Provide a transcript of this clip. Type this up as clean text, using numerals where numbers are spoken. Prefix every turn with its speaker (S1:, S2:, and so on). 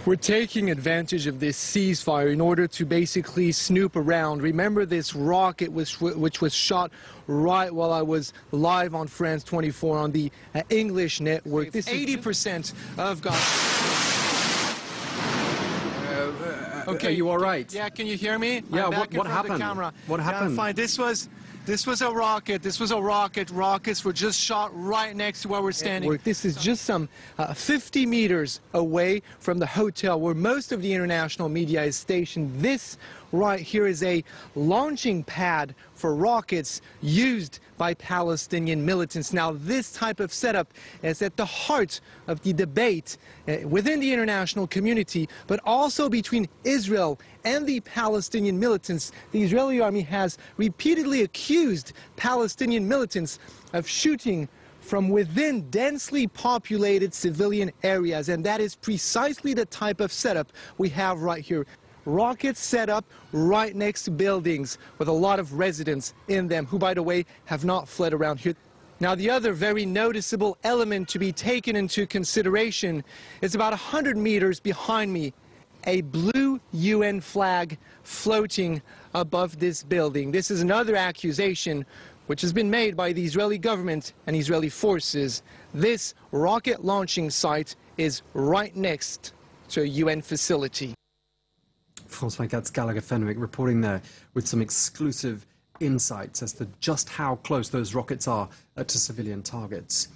S1: We're taking advantage of this ceasefire in order to basically snoop around. Remember this rocket which was shot right while I was live on France 24 on the English network. This 80% of Gaza.
S2: Okay, you all right?
S1: Yeah, can you hear me?
S2: Yeah,
S1: what
S2: happened? What happened?
S1: Yeah, fine. This was a rocket. Rockets were just shot right next to where we're standing. This is just some 50 meters away from the hotel where most of the international media is stationed. This right here is a launching pad for rockets used by Palestinian militants. Now, this type of setup is at the heart of the debate within the international community, but also between Israel and the Palestinian militants. The Israeli army has repeatedly accused Palestinian militants of shooting from within densely populated civilian areas, and that is precisely the type of setup we have right here. Rockets set up right next to buildings with a lot of residents in them, who, by the way, have not fled around here. Now, the other very noticeable element to be taken into consideration is about 100 meters behind me, a blue UN flag floating above this building. This is another accusation which has been made by the Israeli government and Israeli forces. This rocket launching site is right next to a UN facility.
S2: France 24's Gallagher Fenwick reporting there with some exclusive insights as to just how close those rockets are to civilian targets.